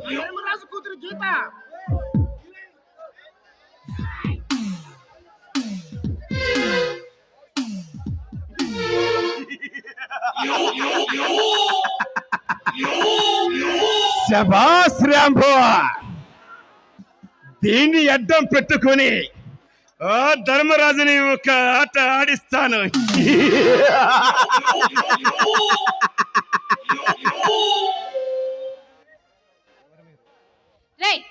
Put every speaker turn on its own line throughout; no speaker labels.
ధర్మరాజు కూతురు గీత.
శభాస్ రాంబో, దీన్ని అడ్డం పెట్టుకొని ఆ ధర్మరాజుని ఒక ఆట ఆడిస్తాను.
రేయ్,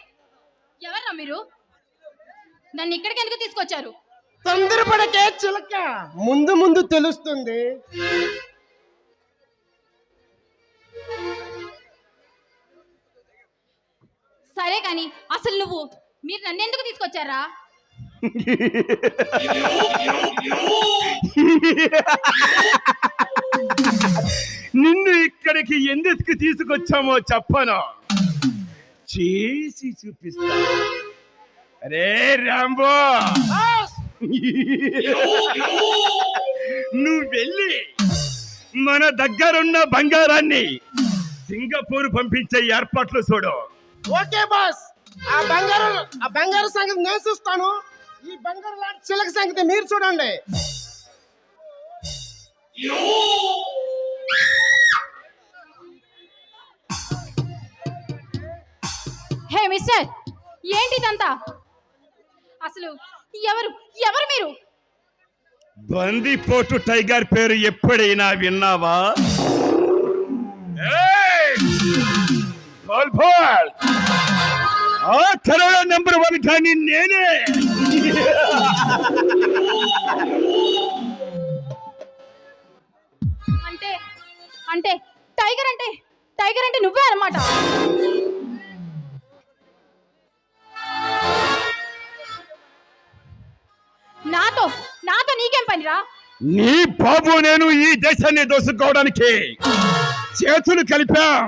ఎవర్రా మీరు? నన్ను ఇక్కడికి ఎందుకు తీసుకొచ్చారు?
తొందరపడకే చిలక, ముందు ముందు తెలుస్తుంది.
సరే కాని అసలు మీరు నన్ను ఎందుకు తీసుకొచ్చారా?
నిన్ను ఇక్కడికి ఎందుకు తీసుకొచ్చామో చెప్పను, చేసి చూపిస్తా. అరే రాంబో, నువ్వు వెళ్ళి మన దగ్గరున్న బంగారాన్ని సింగపూర్ పంపించే ఏర్పాట్లు చూడు.
ఓకే బాస్, ఆ బంగారు సంగతి నేను చూస్తాను. ఈ బంగారు లాంటి చిలక సంగతి మీరు చూడండి.
హే మిస్టర్, ఏంటిదంతా? అసలు ఎవరు ఎవరు మీరు?
బందిపోటు టైగర్ పేరు ఎప్పుడైనా విన్నావా? ఆ కరోనా నెంబర్ 1 కానీ నేనే.
అంటే అంటే టైగర్ అంటే నువ్వే అన్నమాట. నాతో నాతో నీకేం పనిరా?
నీ బాబు నేను ఈ దేశాన్ని దోసుకోవడానికి చేతులు కలిపాం.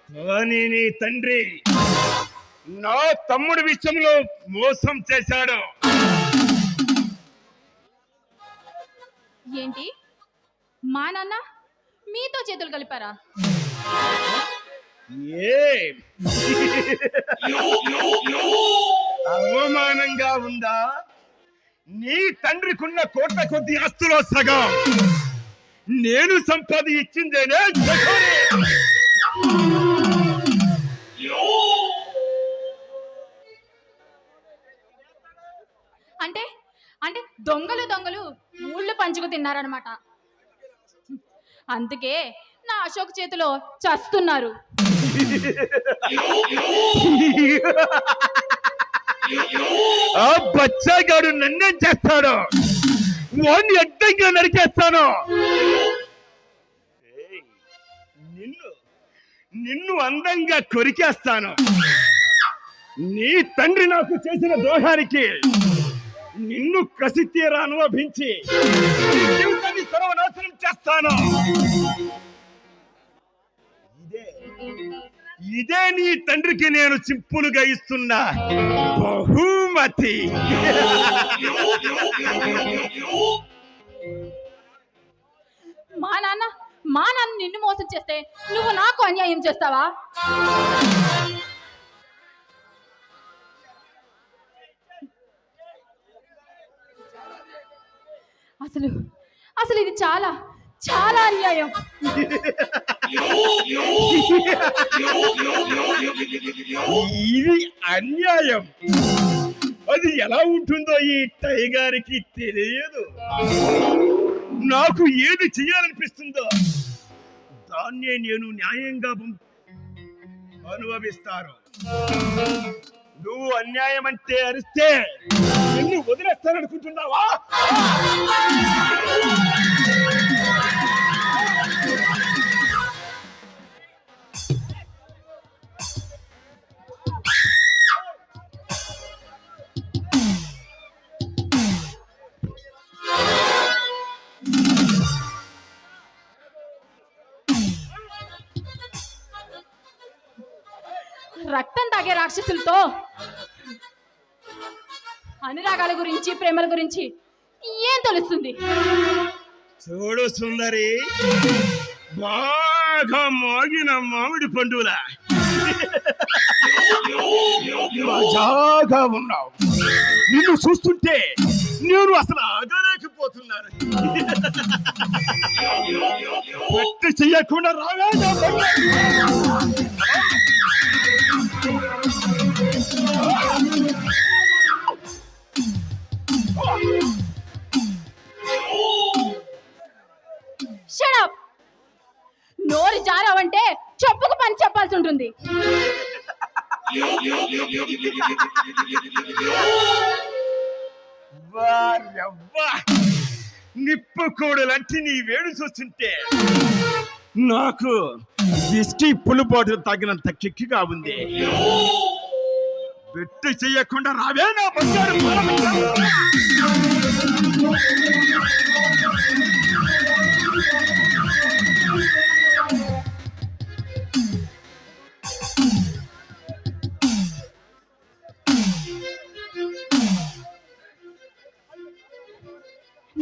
కానీ నీ తండ్రి నా తమ్ముడి విషయంలో మోసం చేశాడు.
ఏంటి, మా నాన్న మీతో చేతులు కలిపారా?
అవమానంగా ఉందా? నీ తండ్రికున్న కోట్ల కొద్ది ఆస్తులో సగం నేను సంపాదించిందేనే.
అంటే అంటే దొంగలు ఊళ్ళు పంచుకు తిన్నారనమాట. అందుకే నా అశోక్ చేతిలో చస్తున్నారు.
ఆ బచ్చాగాడు నన్నేం చేస్తాడు? వాణ్ణి అడ్డంగా నరికేస్తాను. నిన్ను అందంగా కొరికేస్తాను. నీ తండ్రి నాకు చేసిన ద్రోహానికి నిన్ను కసి తీరా అనుభవించి జీవితాన్ని సర్వనాశనం చేస్తాను. ఇదే నీ తండ్రికి నేను సింపుల్గా ఇస్తున్న బహుమతి.
మా నాన్న నిన్ను మోసం చేస్తే నువ్వు నాకు అన్యాయం చేస్తావా? అసలు ఇది చాలా చాలా అన్యాయం.
ఇది అన్యాయం. అది ఎలా ఉంటుందో ఈ టైగర్కి తెలియదు. నాకు ఏది చేయాలనిపిస్తుందో దాన్నే నేను న్యాయంగా అనుభవిస్తాను. నువ్వు అన్యాయం అంటే అరిస్తే నిన్ను వదిలేస్తాననుకుంటున్నావా?
రక్తం తాగే రాక్షసులతో అనురాగాల గురించి ప్రేమల గురించి ఏం తెలుస్తుంది?
చూడు సుందరి, బాగా బాగా మోగిన మామిడి పండుల మజాగా ఉన్నావు. నిన్ను చూస్తుంటే నేను అసలు ఆగలేకపోతున్నాను. పట్టు చెయ్యకుండా రావే నా బంగారు.
Shut up! నోరు జారావంటే చెప్పుకు పని చెప్పాల్సి ఉంటుంది.
నిప్పు కోడలంటే నీ వేడు చూస్తుంటే నాకు విస్కీ పులుబాటు తగినంత కిక్కిగా ఉంది. బెట్టు చెయ్యకుండా రావే నా బంగారు.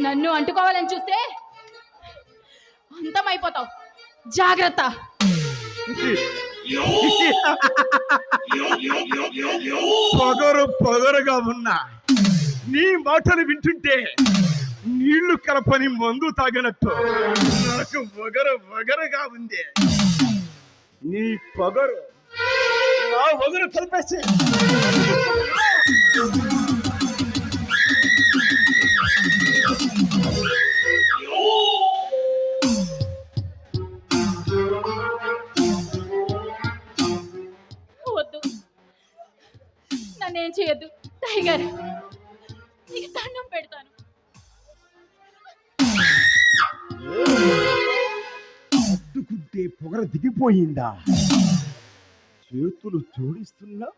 నన్ను అంటుకోవాలని చూస్తే అంతమైపోతావు. జాగ్రత్త.
పొగరుగా ఉన్నా నీ మాటలు వింటుంటే నీళ్లు కలపని మందు తాగినట్టు నాకు వగరుగా ఉంది. నీ పొగరు నా వగరు కలిపేసి
వద్దు, నన్నేం చేయొద్దు టైగర్. నీకు దండం పెడతాను.
అడ్డుకుంటే పొగర దిగిపోయిందా? చేతులు జోడిస్తున్నా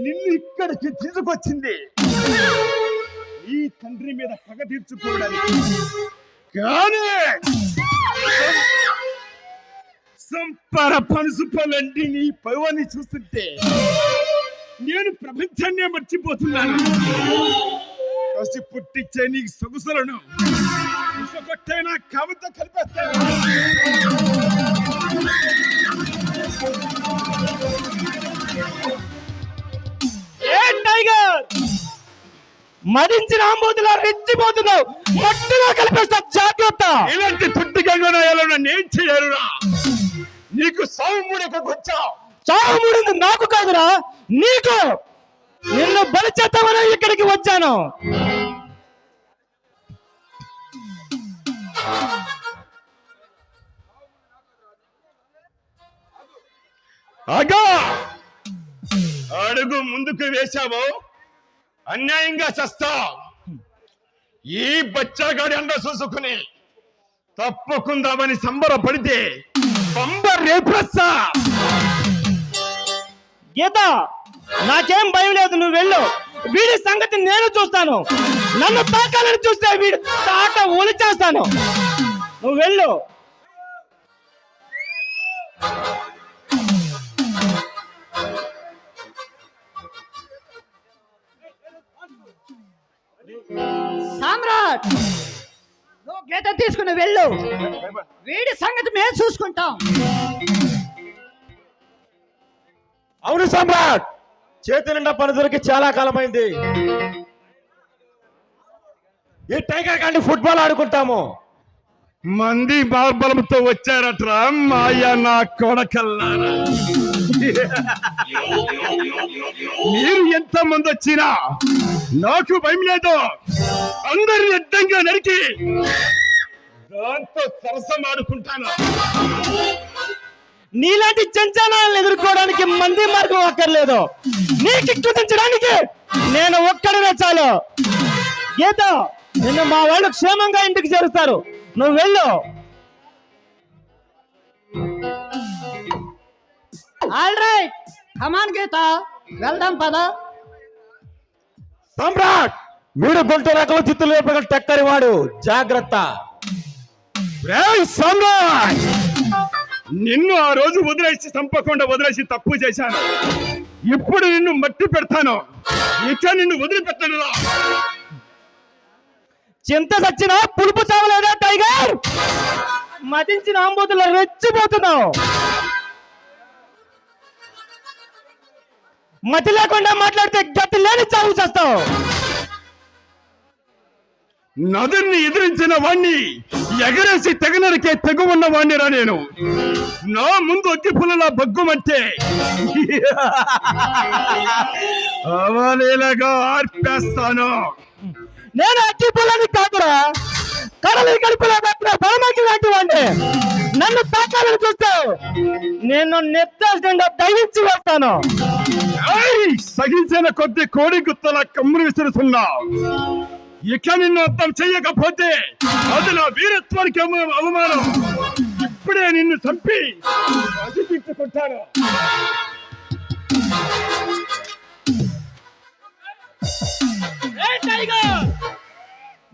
నిన్ను ఇక్కడికి తీసుకొచ్చింది ఈ తండ్రి మీద పగ తీర్చుకోవడానికి. కానీ సంపర పనుసుపలండి నీ పైవాన్ని చూస్తుంటే నేను ప్రపంచాన్నే మర్చిపోతున్నాను. కసి పుట్టించే నీ సొగుసులను కొట్టైనా కవిత కలిపేస్తాను.
టైగర్ మరించిన ఆంబోతులా రెచ్చిపోతున్నావు. మొట్టగా కలిపేస్తా, జాగ్రత్త.
ఇలాంటి తుట్టి గంగనాయాలను నేను చేయరురా. నీకు సాగు మూడకు వచ్చావు.
చావు మూడింది నాకు కాదురా, నీకు. నిన్ను బలి చేద్దామని ఇక్కడికి వచ్చాను.
అగా అడుగు ముందుకు వేశావు, అన్యాయంగా చస్తావు. ఈ బచ్చాగాడి అండ చూసుకుని తప్పుకుందామని సంబరపడితే రేపస్తా.
గీత, నాకేం భయం లేదు, నువ్వు వెళ్ళు. వీడి సంగతి నేను చూస్తాను. నన్ను తాకాలని చూస్తే వీడి తాట ఒలిచేస్తాను. నువ్వు వెళ్ళు.
సామ్రాట్, నువ్వు గీత తీసుకుని వెళ్ళు. వీడి సంగతి మేము చూసుకుంటాం.
అవును సామ్రాట్, చేతి నిండా పని దొరికి చాలా కాలమైంది. ఈ టైగర్ కాండి ఫుట్బాల్ ఆడుకుంటాము.
మంది బాబలంతో వచ్చారట్రా మాయా నా కొడకల్లారా. మీరు ఎంత మంది వచ్చినా నాకు భయం లేదు. అందరిని అడ్డంగా నరికి దాంతో సరసం ఆడుకుంటాను.
నీలాంటి చంచనాలను ఎదుర్కోవడానికి మంది మార్గం అక్కర్లేదు. నీకు దించడానికి నేను ఒక్కడనే చాలు. గీత, నిన్ను మా వాళ్ళు క్షేమంగా ఇంటికి చేరుస్తారు. నువ్వు వెళ్ళు. ఆల్ రైట్, కమాన్ గీత, వెళ్దాం పద.
సమ్రాట్,
వీడు గుంటూరు రకం చిత్తులు వేపగల టక్కరి వాడు, జాగ్రత్త.
సమ్రాట్, నిన్ను ఆ రోజు చంపకుండా వదిలేసి తప్పు చేశాను. ఇప్పుడు నిన్ను మట్టి పెడతాను. ఇక నిన్ను వదిలిపెట్టను.
చింత సచ్చిన పులుపు చావలేదా టైగర్? మదించిన ఆంబోతులు రెచ్చిపోతున్నావు. మతి లేకుండా మాట్లాడితే గతి లేని చావు చేస్తావు.
నదుని ఎదిరించిన వాణ్ణి ఎగరేసి తెగనరికే తెగు ఉన్న వాణ్ణిరా నేను. నా ముందు అగ్గి పుల్లలా బగ్గుమంటే అవలేలగా ఆర్పేస్తాను.
నేను అగ్గి పుల్లని కాదురా, కడలి కడుపులో పెట్టిన బలమకి లాంటి వాడిని. నన్ను తాకాలని చూస్తావు, నేను నిర్దాక్షిణ్యంగా దయించి వేస్తాను.
సహించిన కొద్ది కోడి గుత్తలా కమ్ములు విసురుతున్నావు. ఇక నిన్ను అర్థం చెయ్యకపోతే అది నా వీరత్వానికి అవమానం. ఇప్పుడే నిన్ను చంపి అధిపించుకుంటాను.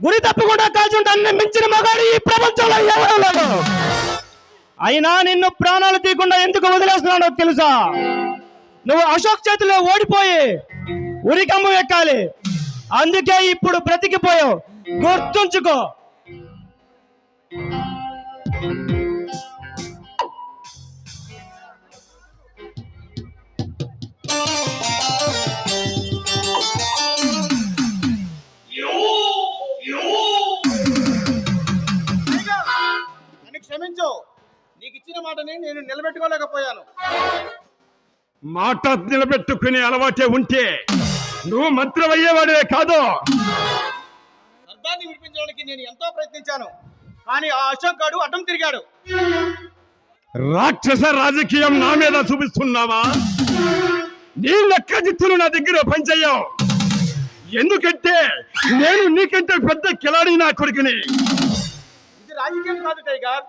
గురి తప్పకుండా కాల్చుంటాను మించిన మగాడు ఈ ప్రపంచంలో ఎవరు లేడు. అయినా నిన్ను ప్రాణాలు తీయకుండా ఎందుకు వదిలేస్తున్నాడో తెలుసా? నువ్వు అశోక్ చేతిలో ఓడిపోయి ఉరికమ్ము ఎక్కాలి, అందుకే ఇప్పుడు బ్రతికిపోయావు. గుర్తుంచుకో.
క్షమించు, నీకు ఇచ్చిన మాటని నేను నిలబెట్టుకోలేకపోయాను.
మాట నిలబెట్టుకునే అలవాటే ఉంటే నువ్వు మంత్రమయ్యేవాడివే కాదు.
అర్థాన్ని విడిపించడానికి నేను ఎంతో ప్రయత్నించాను, కానీ ఆ అశోక్ గాడు అడ్డం తిరిగాడు.
రాక్షస రాజకీయం నా మీద చూపిస్తున్నావా? నీ లెక్క జిత్తులు నా దగ్గర పనిచేయవు. ఎందుకంటే నేను నీకంటే పెద్ద కిలాడి నా కొడుకుని.
ఇది రాజకీయం కాదు టైగర్,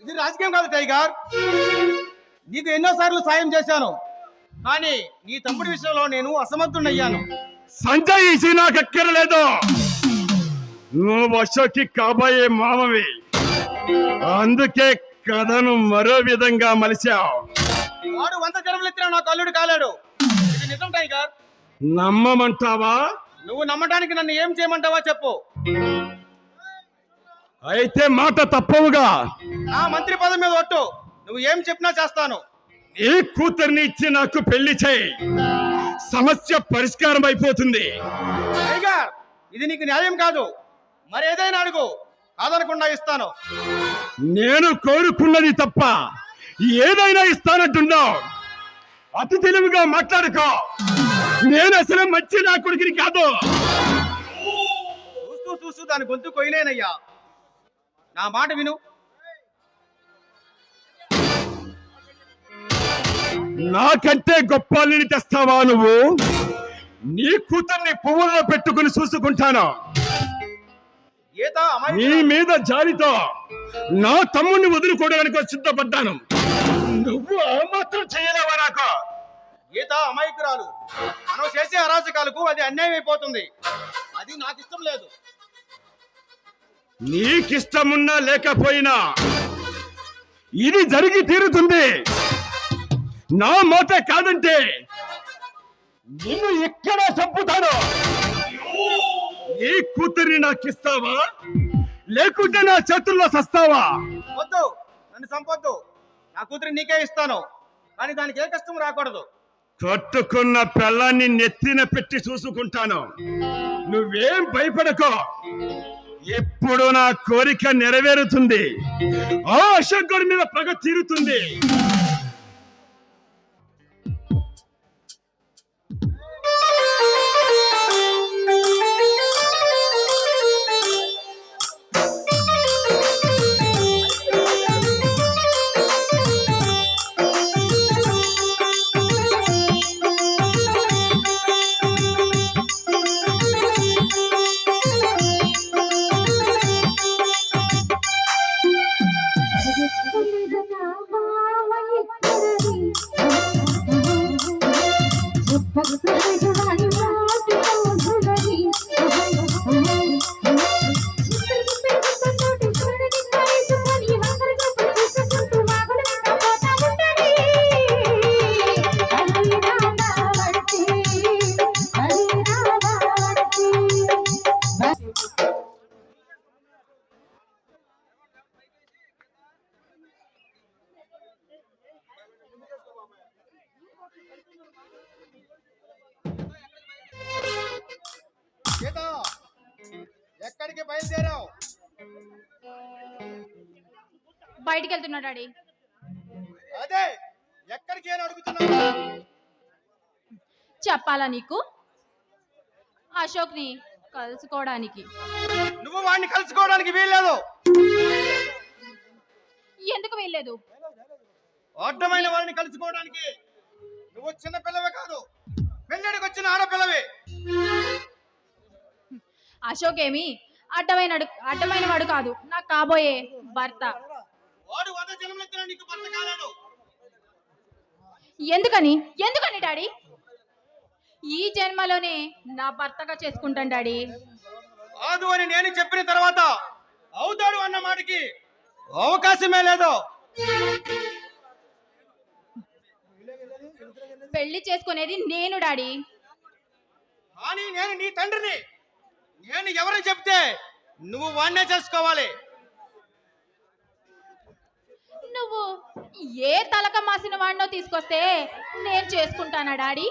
ఇది రాజకీయం కాదు టైగర్. నీకు ఎన్నోసార్లు సాయం చేశాను, కానీ నీ తమ్ముడి విషయంలో నేను అసమర్థుడయ్యాను.
సంజయించి నాకు ఎక్కరలేదు. నువ్వు అశోక్కి కాబోయే మామవి, అందుకే కథను మరో విధంగా మలిచావు.
వాడు 100 జన్మలెత్తినా నాకు అల్లుడు కాలేడు. ఇది నిజం టైగర్.
నమ్మమంటావా?
నువ్వు నమ్మడానికి నన్ను ఏం చేయమంటావా చెప్పు.
అయితే మాట తప్పవుగా.
నా మంత్రి పదం మీద ఒట్టు, నువ్వు ఏం చెప్పినా చేస్తాను.
ఈ కూతుర్ని ఇచ్చి నాకు పెళ్లి చేయి, సమస్య పరిష్కారం అయిపోతుంది.
టైగర్, ఇది నీకు న్యాయం కాదు. మరి ఏదైనా అడుగు, కాదనకుండా ఇస్తాను.
నేను కోరుకున్నది తప్ప ఏదైనా ఇస్తానంటున్నావు. అతి తెలివిగా మాట్లాడుకో. నేను అసలు మంచి నా కొడుకుని కాదు.
చూస్తూ చూస్తూ దాని గొంతు కొయ్యలేనయ్యా. నా మాట విను.
నాకంటే గొప్ప అల్లుని తెస్తావా నువ్వు? నీ కూతుర్ని పువ్వుల్లో పెట్టుకుని చూసుకుంటాను.
గీత
నీ మీద జాలితో నా తమ్ముడిని వదులుకోవడానికి సిద్ధపడ్డాను. నువ్వు ఆ మాత్రం చేయలేవా నాకు?
గీత అమాయకురాలు. మనం చేసే అరాచకాలకు అది అన్యాయం అయిపోతుంది. అది నాకు ఇష్టం లేదు.
నీకిష్టమున్నా లేకపోయినా ఇది జరిగి తీరుతుంది. నా మాట కాదంటే నిన్ను ఎక్కడ చంపుతాను. నీ కూతుర్ని నాకిస్తావా, లేకుంటే నా చేతుల్లో సస్తావా?
వద్దు, నన్ను చంపొద్దు. నా కూతురు నీకే ఇస్తాను, కానీ దానికి ఏ కష్టం రాకూడదు.
కట్టుకున్న పిల్లాన్ని నెత్తిన పెట్టి చూసుకుంటాను. నువ్వేం భయపడకో. ఎప్పుడు నా కోరిక నెరవేరుతుంది. ఆ అశోకుడి మీద పగ తీరుతుంది.
గీత ఎక్కడికి బయలుదేరావు?
బయటికి వెళ్తున్నా డాడీ.
అదే ఎక్కడికి అని అడుగుతున్నావు.
చెప్పాలా నీకు? అశోక్ని కలుసుకోవడానికి.
నువ్వు వాడిని కలుసుకోవడానికి వీల్లేదు.
ఎందుకు వెళ్ళలేదు?
అడ్డమైన వాడిని కలుసుకోవడానికి నువ్వు చిన్న పిల్లవే కాదు, పెళ్ళడికి వచ్చిన ఆడపిల్లవే.
అశోక్ ఏమి అడ్డమైన వాడు కాదు, నాకు కాబోయే భర్త.
వాడు 100 జన్మలెత్తిన నీకు భర్త కాలేడు.
ఎందుకని డాడీ? ఈ జన్మలోనే నా భర్తగా చేసుకుంటాను డాడీ.
కాదు అని నేను చెప్పిన తర్వాత అవుతాడు అన్న మాటకి అవకాశమే లేదు.
పెళ్లి చేసుకునేది నేను డాడీ.
కానీ నేను నీ తండ్రిని. నేను ఎవరని చెప్తే నువ్వు వాడినే చేసుకోవాలి.
నువ్వు ఏ తలక మాసిన వాడినో తీసుకొస్తే నేను చేసుకుంటానా డాడీ?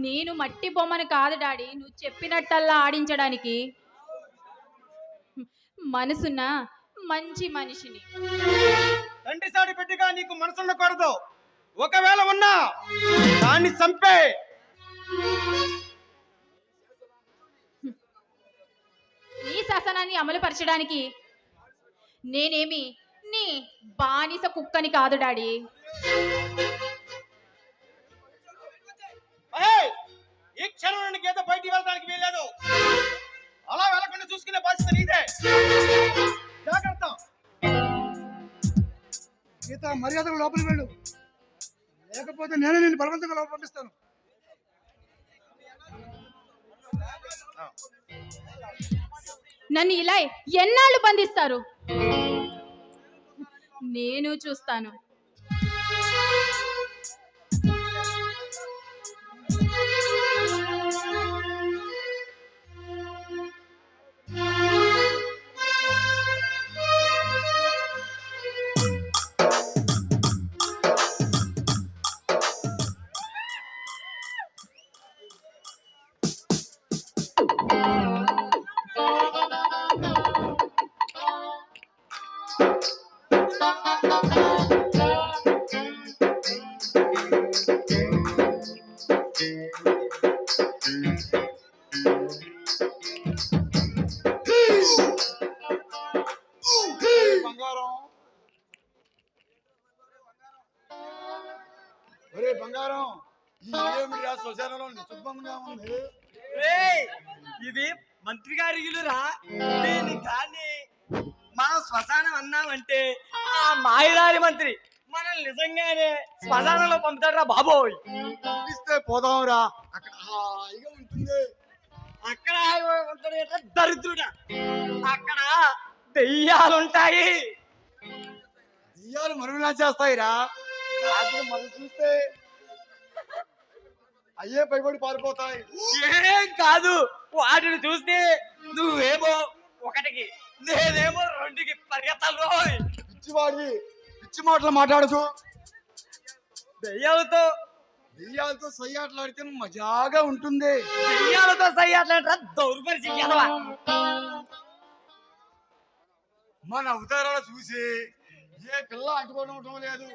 నేను మట్టి బొమ్మని కాదు డాడీ నువ్వు చెప్పినట్టల్లా ఆడించడానికి. మనసున్న మంచి మనిషిని.
తండ్రి సాడి పెట్టిగా నీకు మనసు ఉండకూడదు. ఒకవేళ ఉన్నా దాన్ని చంపే.
నీ శాసనాన్ని అమలుపరచడానికి నేనేమి నీ బానిస కుక్కని కాదు డాడీ.
ఈ క్షణం నుండి గీత బయటికి వెళ్ళడానికి వీల్లేదు. అలా వెళ్ళకుండా చూసుకునే బాధ్యత నీదే. జాగ్రత్త.
గీత మర్యాదగా లోపలికి వెళ్ళు, లేకపోతే నేనే నిన్ను బలవంతంగా లోపల పంపిస్తాను.
నన్ను ఇలా ఎన్నాళ్ళు బంధిస్తారు? నేను చూస్తాను.
బంగారం,
ఒరే బంగారం, ఈ ఏమిరా శ్మశానంలో నిశ్శబ్దంగా ఉంది.
ఇది మంత్రి గారి ఇల్లురా. దీన్ని కానీ మనం శ్మశానం అన్నామంటే ఆ మాయదారి మంత్రి మనల్ని నిజంగానే శ్మశానంలో పంపుతాడురా బాబోయ్.
పంపిస్తే పోదాంరా, అక్కడ హాయిగా ఉంటుంది.
అక్కడ ఉంటాడు దరిద్రుడా. అక్కడ దెయ్యాలుంటాయి.
దెయ్యాలు మరుగునా చేస్తాయిరా. రాత్రి మనం చూస్తే అయ్యే పైబడి పారిపోతాయి.
ఏం కాదు, వాటిని చూస్తే నువ్వేమో 1కి నేనేమో 2కి పరిగెత్తాలి రోయ్.
పిచ్చివాడి పిచ్చి మాటలు మాట్లాడుతూ
దెయ్యాలతో
సయ్యాట్లాడితే మజాగా ఉంటుంది.
దెయ్యాలతో సయ్యాట్లంటారా దౌర్పరిచి ఎదవా.
మన అవతారాలు చూసి ఏ పిల్ల అంటుకోవడం లేదు.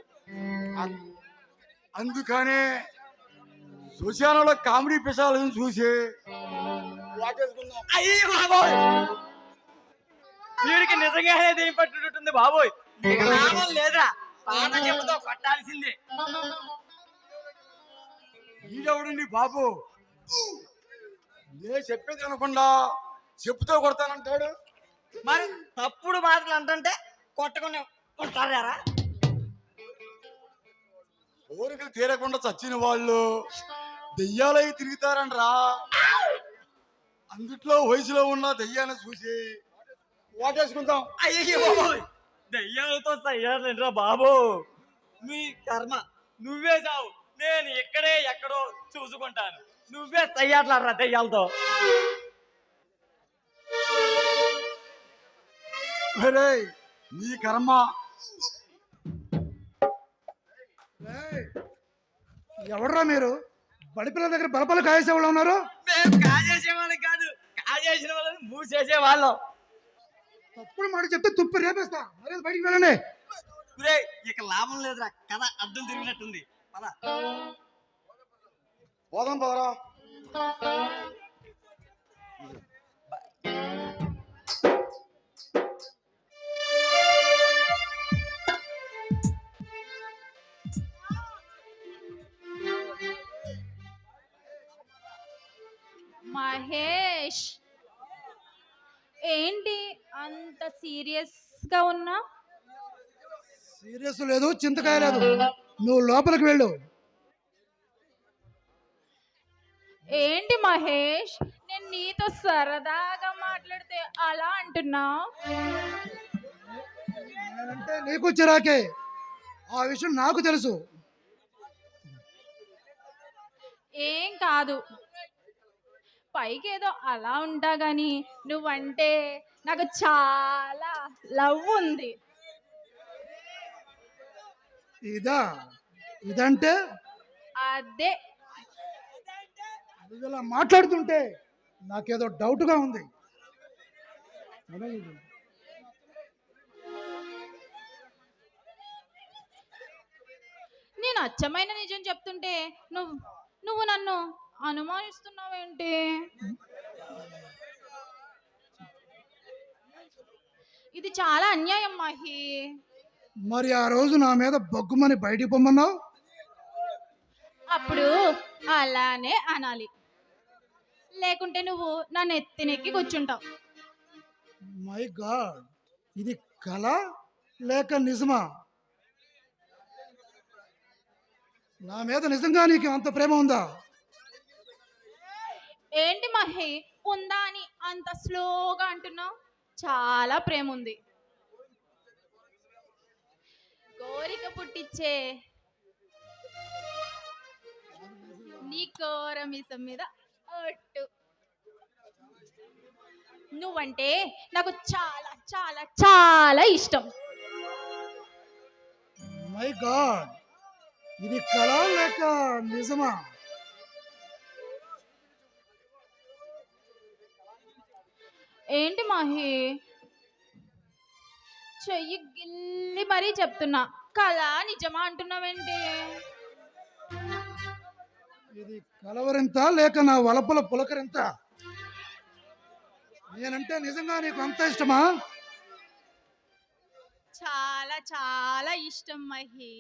అందుకనే శ్మశానంలో కామెడీ పిశాలను చూసి వాటేసుకుందాం.
అయ్యి బాబోయ్, వీడికి నిజంగానే దెయ్యం పట్టుకుంటుంది బాబోయ్. నీకు నామం లేదురా, పాత చెప్పుతో కొట్టాల్సిందే.
ఈడెవడండి బాబు, నే చెప్పేది అనకుండా చెప్పుతో కొడతానంటాడు.
మరి తప్పుడు మాటలు అంటుంటే కొట్టుకుని ఉంటారా?
కోరికలు తీరకుండా చచ్చిన వాళ్ళు దెయ్యాలై తిరుగుతారంట్రా. అందుట్లో వయసులో ఉన్న దెయ్యాన్ని చూసి వాటేసుకుంటాం.
అయ్యో బాబోయ్, దెయ్యాలతో సయ్యాలంటరా బాబు. నీ కర్మ, నువ్వే చావు. నేను ఇక్కడే ఎక్కడో చూసుకుంటాను. నువ్వే సయ్యాట్లాడరా దెయ్యాలతో.
నీ కర్మ. ఎవడ్రా మీరు? బడి పిల్లల దగ్గర బలపల కాయేసే వాళ్ళు ఉన్నారు.
మేము కాజేసే వాళ్ళం కాదు, కాజేసిన వాళ్ళని మూసేసే వాళ్ళం.
తప్పుడు మాట చెప్తే తుప్పి రేపేస్తా. అరే బయటికి వెళ్ళండి.
ఒరేయ్, ఇక లాభం లేదురా, కథ అర్థం తిరిగినట్టుంది. పద.
పోదాం పోదరా.
మహేష్, ఏంటి అంత సీరియస్ గా ఉన్నా?
సీరియస్ లేదు, చింతకాయ లేదు. నువ్వు లోపలికి వెళ్ళు.
ఏంటి మహేష్, నేను నీతో సరదాగా మాట్లాడితే అలా అంటున్నావు?
నేనంటే నీకు చిరాకే, ఆ విషయం నాకు తెలుసు.
ఏం కాదు, పైకి ఏదో అలా ఉంటా గాని నువ్వంటే నాకు చాలా లవ్ ఉంది.
ఇదంటే
అదే
నువ్వు ఇలా మాట్లాడుతుంటే నాకేదో డౌట్గా ఉంది.
నేను అచ్చమైన నిజం చెప్తుంటే నువ్వు నన్ను అనుమానిస్తున్నావేంటి? ఇది చాలా అన్యాయం మహి.
మరి ఆ రోజు నా మీద బొగ్గుమని బయటికి పొమ్మన్నావు.
అప్పుడు అలానే అనాలి, లేకుంటే నువ్వు నన్ను ఎత్తినెక్కి కూర్చుంటావు.
మై గాడ్, ఇది కళ లేక నిజమా? నా మీద నిజంగా నీకు అంత ప్రేమ ఉందా?
ఏంటి మహి, ఉందా అని అంత స్లోగా అంటున్నావు? చాలా ప్రేమ ఉంది. కోరిక పుట్టించే నీ కోరమిసం మీద ఒట్టు. నువ్వంటే నాకు చాలా చాలా చాలా ఇష్టం.
మై గాడ్, ఇది కళ లేక నిజమా?
ఏంటి మహి, చెయ్యి గిల్లి మరీ చెప్తున్నా, కళ నిజమా అంటున్నావేంటి?
ఇది కలవరింత లేక నా వలపల పులకరింత? నేనంటే నిజంగా నీకు అంత ఇష్టమా?
చాలా చాలా ఇష్టం మహి.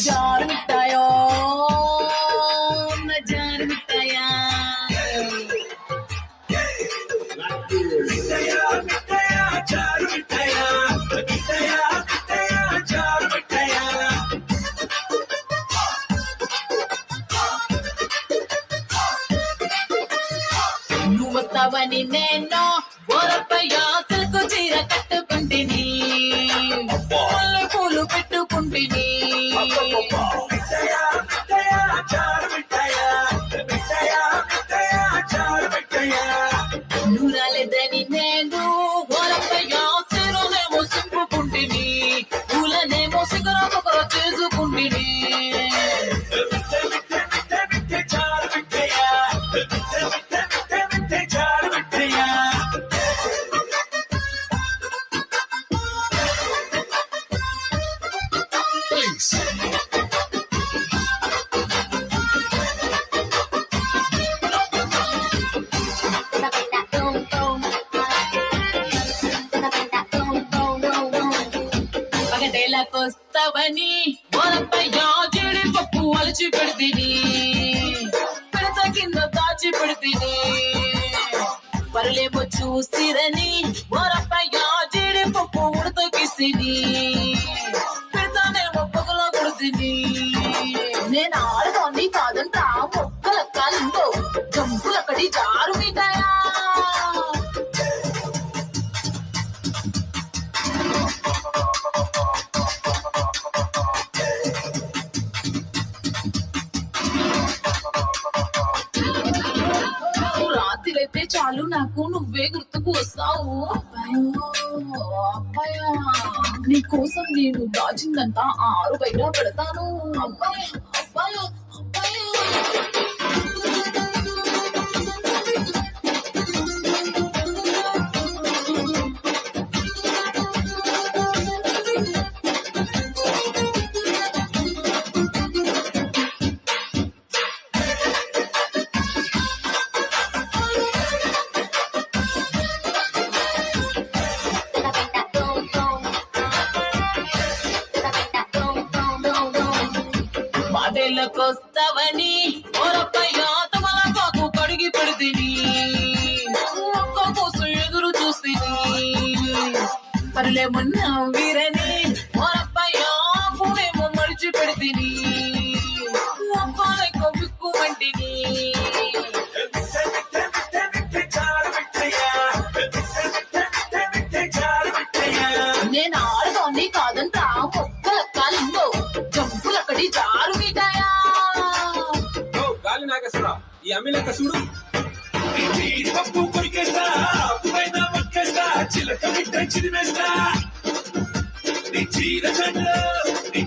जान मिटायो मैं जान मिटाया నువ్వు వస్తావని నేను ఓరప్పయ్యా సిల్కు చీర కట్టుకుంటిని, మల్లె పూలు పెట్టుకుంటిని. నువ్వు రాలేదని నేను ఓరప్పయ్యా సిరునేమో సింపుకుంటిని, పూలనేమో సిగరొకరు చేసుకుంటిని. పగటేలాకొస్తావని ఓరప్పయ్యా జీడిపప్పు అలచి పెడితిని, పిడత కింద దాచి పెడితిని. పరులేమో చూసిరని ఓరప్పయ్యా జీడిపప్పు ఉడతకిసిని, పిడతనేమో పొగల కొడుతిని. నేను ఆడదాన్ని కాదంటా మొక్కల కాలిందో జంపుల పెడితే చాలు నాకు నువ్వే గుర్తుకు వస్తావు అబ్బాయో అబ్బాయా నీ కోసం నేను దాచిందంతా ఆరు బయట పెడతాను అబ్బాయా అబ్బాయా అబ్బాయా మాటలకొస్తావని ఓరప్పయ్యా తమలపాకు కడిగి పెడితిని ఒక్క కోసం ఎదురు చూస్తిని పరులేమన్నా వీరని ఓరప్పయ్యా పూనేమో మడిచి పెడితిని ఒక్క లెక్క విక్కు వంటిని నేను ఆడదాన్ని కాదంటా ఒక్క లెక్కాలిందో జంపులక్కడి జారు మిఠాయా
గాలి నాగేశ్వర ఈ అమ్మిలక్క చూడు పప్పు కొరికేస్తా పైన పక్కేస్తా చిలక మిట్ట చిరిమేస్తా నీ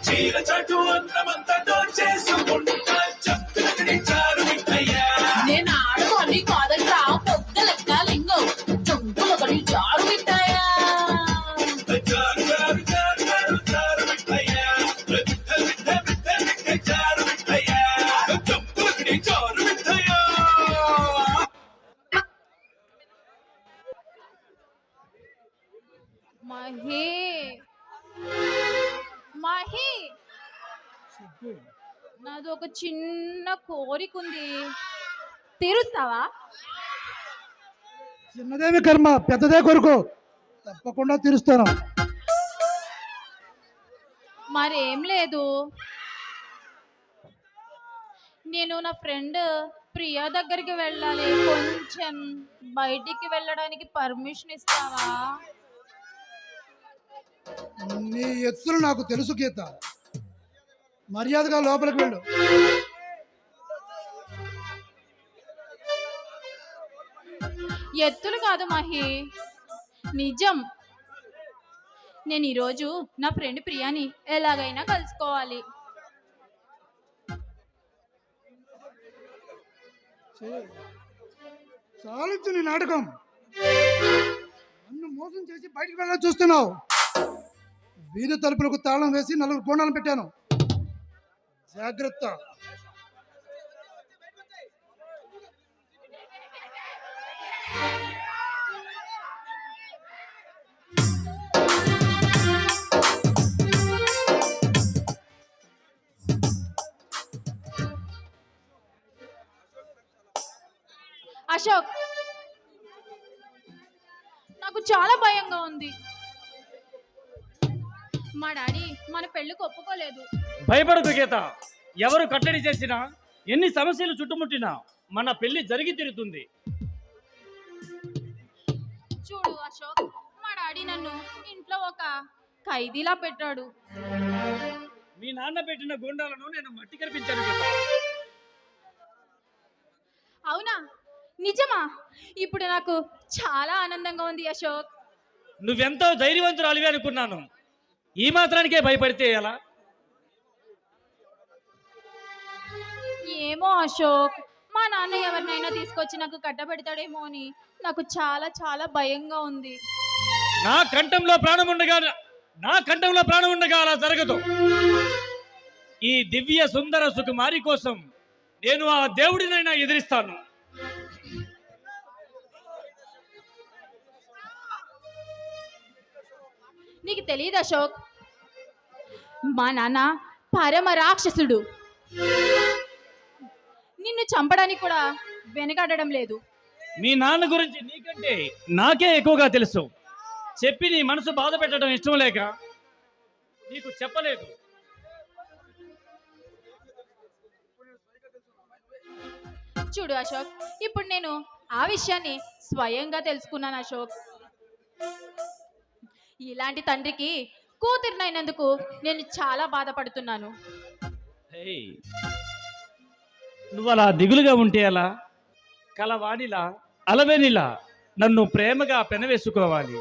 చీర చాటు అంతమంతా దోచేసుకుంటా చప్పులక్కడి జారు మిఠాయా
నేను ఆడదాన్ని కాదంటా ఒక్క లెక్కాలిందో జంపులక్కడి జారు మిఠాయా
జారు జారు జారు జారు జారు మిఠాయా జారు మిఠాయా చప్పులక్కడి జారు మిఠాయా
మహి మహి నాది ఒక చిన్న కోరిక ఉంది, తీరుస్తావా?
చిన్నదేమి కర్మ, పెద్దదే కొరకు, తప్పకుండా తీరుస్తాను.
మరేం లేదు, నేను నా ఫ్రెండ్ ప్రియా దగ్గరికి వెళ్ళాలి, కొంచెం బయటికి వెళ్ళడానికి పర్మిషన్ ఇస్తావా?
నీ ఎత్తులు నాకు తెలుసు గీత, మర్యాదగా లోపలికి వెళ్ళు.
ఎత్తులు కాదు మహి, నిజం. నేను ఈరోజు నా ఫ్రెండ్ ప్రియాని ఎలాగైనా కలుసుకోవాలి.
చాలించు నీ నాటకం. నన్ను మోసం చేసి బయటికి వెళ్ళాలని చూస్తున్నావు. వీధి తలుపులకు తాళం వేసి 4 కోణాలు పెట్టాను, జాగ్రత్త.
అశోక్, నాకు చాలా భయంగా ఉంది. మా డాడీ మన పెళ్ళికి ఒప్పుకోలేదు.
భయపడదు గీత, ఎవరు కట్టడి చేసినా, ఎన్ని సమస్యలు చుట్టుముట్టినా మన పెళ్లి జరిగి తీరుతుంది.
చూడు అశోక్, మా డాడీ నన్ను ఇంట్లో ఒక ఖైదీలా పెట్టాడు.
మీ నాన్న పెట్టిన గుండాలను నేను మట్టి కనిపించాను గీత.
అవునా, నిజమా? ఇప్పుడు నాకు చాలా ఆనందంగా ఉంది అశోక్.
నువ్వెంతో ధైర్యవంతురాలివి అనుకున్నాను, ఈ మాత్రానికే భయపడితే ఎలా?
ఏమో అశోక్, మా నాన్న ఎవరినైనా తీసుకొచ్చి నాకు కట్టబెడతాడేమో అని నాకు చాలా చాలా భయంగా ఉంది.
నా కంఠంలో ప్రాణం ఉండగా అలా జరగదు. ఈ దివ్య సుందర సుకుమారి కోసం నేను ఆ దేవుడినైనా ఎదిరిస్తాను.
నీకు తెలియదు అశోక్, మా నాన్న పరమ రాక్షసుడు. నిన్ను చంపడానికి కూడా వెనకాడడం లేదు.
మీ నాన్న గురించి నీకంటే నాకే ఎక్కువగా తెలుసు. చెప్పి నీ మనసు బాధ పెట్టడం ఇష్టం లేక నీకు చెప్పలేదు.
చూడు అశోక్, ఇప్పుడు నేను ఆ విషయాన్ని స్వయంగా తెలుసుకున్నాను అశోక్. ఇలాంటి తండ్రికి కూతురినైనందుకు నేను చాలా బాధపడుతున్నాను.
నువ్వు అలా దిగులుగా ఉంటే అలా? కలవాడిలా అలవేనిలా నన్ను ప్రేమగా పెనవేసుకోవాలి.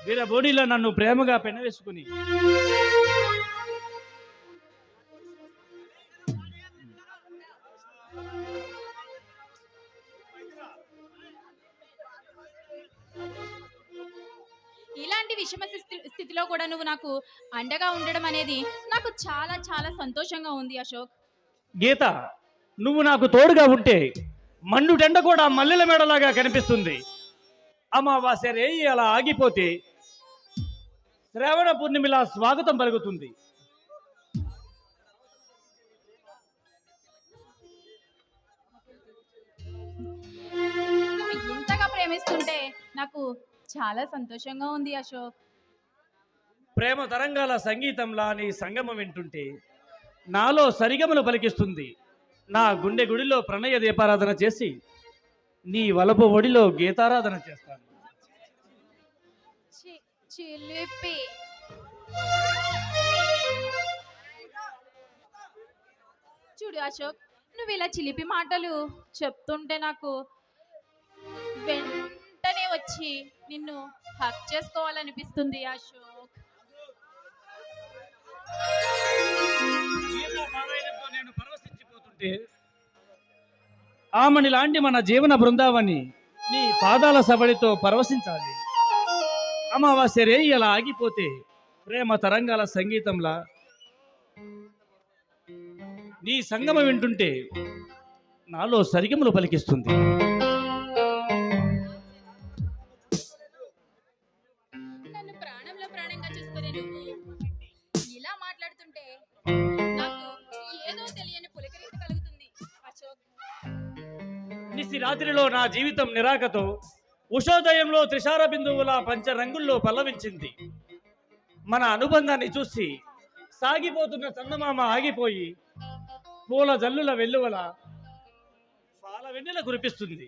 వీరబోడిలా నన్ను ప్రేమగా పెనవేసుకుని
ఇలాంటి విషమ స్థితిలో కూడా నువ్వు నాకు అండగా ఉండడం అనేది నాకు చాలా చాలా సంతోషంగా ఉంది అశోక్.
గీత, నువ్వు నాకు తోడుగా ఉంటే మండుటెండ కూడా మల్లెల మెడలాగా కనిపిస్తుంది. అమావాస్య రేయి అలా ఆగిపోతే శ్రావణ పూర్ణిమలా స్వాగతం పలుకుతుంది.
నువ్వు ఇంతగా ప్రేమిస్తుంటే నాకు చాలా సంతోషంగా ఉంది అశోక్.
ప్రేమ తరంగాల సంగీతంలా నీ సంగమం వింటుంటే నాలో సరిగమలు పలికిస్తుంది. నా గుండె గుడిలో ప్రణయ దీపారాధన చేసి నీ వలపు ఒడిలో గీతారాధన చేస్తాను.
చిలిపి. చూడు అశోక్, నువ్వు ఇలా చిలిపి మాటలు చెప్తుంటే నాకు వెంటనే వచ్చి నిన్ను హక్ చేసుకోవాలనిపిస్తుంది అశోక్.
నేను పరవశించిపోతుంటే ఆమని లాంటి మన జీవన బృందావని నీ పాదాల సవడితో పరవశించాలి. అమావాస్య రేయి అలా ఆగిపోతే ప్రేమ తరంగాల సంగీతంలా నీ సంగమం వింటుంటే నాలో సరిగములు పలికిస్తుంది.
నన్ను ప్రాణంలో ప్రాణంగా చూసుకునే నువ్వు ఇలా మాట్లాడుతుంటే నాకు ఏదో తెలియని పులకరింత కలుగుతుంది అశోక్.
నిసి రాత్రిలో నా జీవితం నిరాకతో ఉషోదయంలో త్రిశార బిందువుల పంచరంగుల్లో పల్లవించింది. మన అనుబంధాన్ని చూసి సాగిపోతున్న చందమామ ఆగిపోయి పూల జల్లుల వెల్లువల పాల వెన్నెల కురిపిస్తుంది.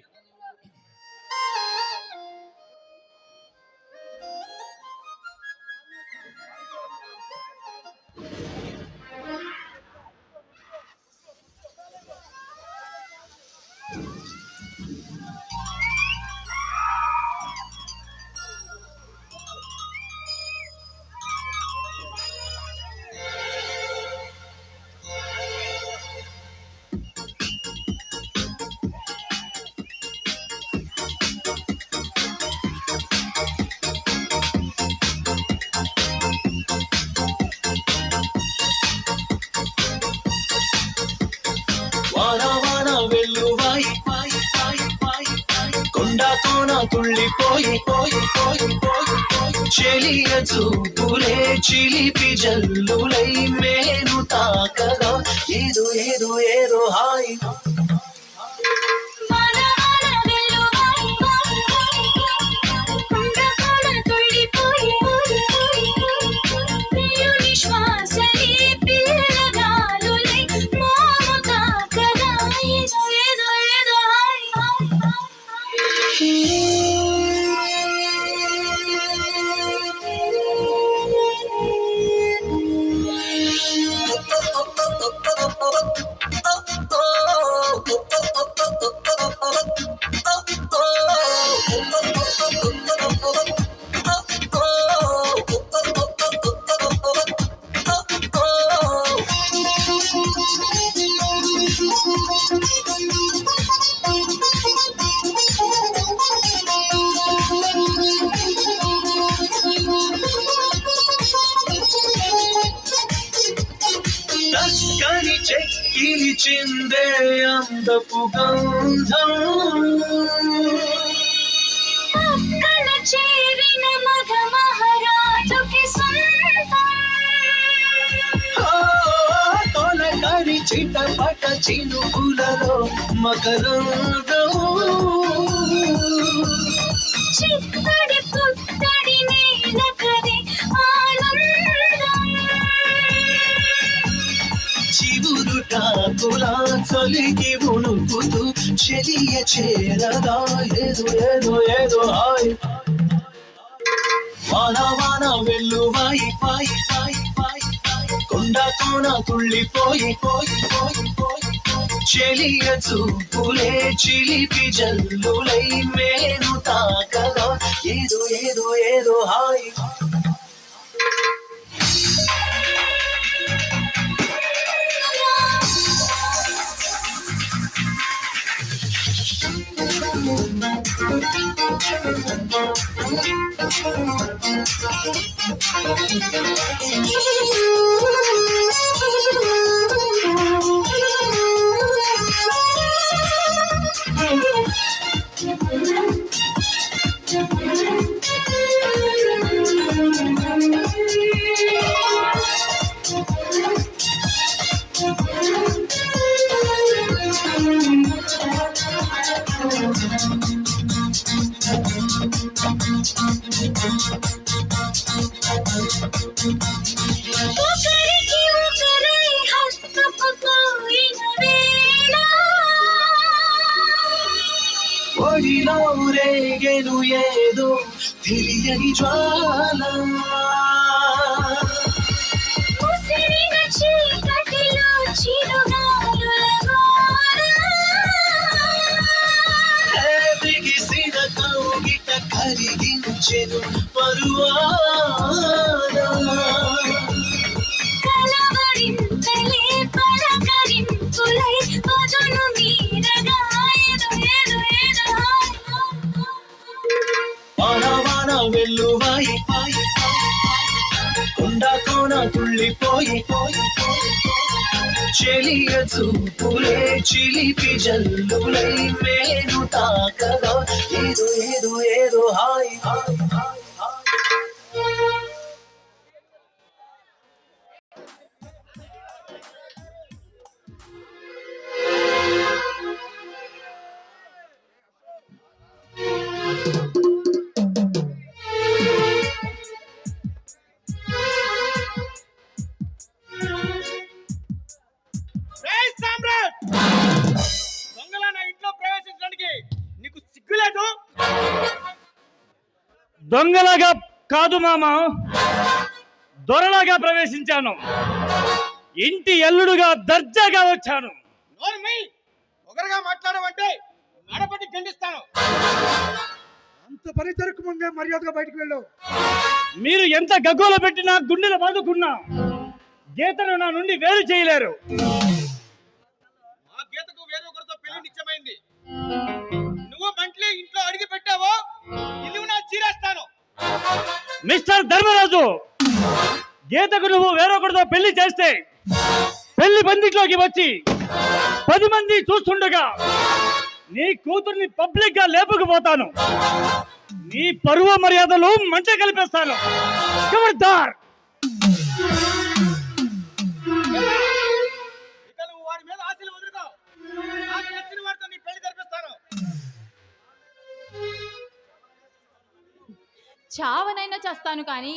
తుళ్ళిపోయి పోయి పోయి పోయి చెలియ చూపులే చిలిపి జల్లులై మేను తాకగా ఏదో ఏదో ఏదో హాయి చిందే అందపు గంధం చేరిన మగ మహారాజుకి తొలకరి చిటపట చినుకులలో మకరందం చిత్తడి పుత్తడి నేలకరి ఆనందం చివురుటాకులా చలికి ఉణుకుతూ చెలియ చేరగా ఏదో ఏదో ఏదో హాయ్ వాన వాన వెల్లువాయి పాయి పాయి పాయి కొండ కోన తుళ్ళిపోయి పోయి పోయి పోయి
చెలియ చూపులే చిలిపి జల్లులై మేను తాకగా ఏదో ఏదో ఏదో హాయి ఒడిలో రేగెను ఏదో తెలియని జ్వాల బిగిసిన కౌగిట కరిగించెను పరువాల వాన వెల్లువాయి కొండ కోన తుళ్ళిపోయి చెలియ చూపులే చిలిపి జల్లులై మేను తాకగా ఏదో ఏదో ఏదో హాయి
రేయ్ సామ్రాట్! దొంగలా నా ఇంట్లో ప్రవేశించడానికి నీకు సిగ్గులేదు?
దొంగలాగా కాదు మామ, దొరలాగా ప్రవేశించాను. ఇంటి ఎల్లుడుగా దర్జాగా వచ్చాను.
నోరు మూయ్! ఒకరుగా మాట్లాడమంటే నడపటి ఖండిస్తాను.
అంత పని జరగకముందే మర్యాదగా బయటికి వెళ్ళు.
మీరు ఎంత గగ్గోలు పెట్టినా గుండెలు బాదుకున్నా గీతను నా నుండి వేరు చేయలేరు.
మా గీతకు వేరొకరితో పెళ్లి నిశ్చయమైంది. నువ్వు బంట్లీ ఇంట్లో అడిగి పెట్టావో ఇల్లు నా చీరేస్తాను.
మిస్టర్ ధర్మరాజు, గీతకు నువ్వు వేరొకరితో పెళ్లి చేస్తే పెళ్లి పందిట్లోకి వచ్చి 10 మంది చూస్తుండగా నీ కూతుర్ని పబ్లిక్ గా లేపుకుపోతాను. నీ పరువు మర్యాదలు మంట కలిపేస్తాను. ఖబర్దార్!
ఇక నువ్వు వాడి మీద ఆశలు వదులుకో. నాకు నచ్చిన వాడితో నీ పెళ్లి జరిపిస్తాను.
చావనైనా చేస్తాను కానీ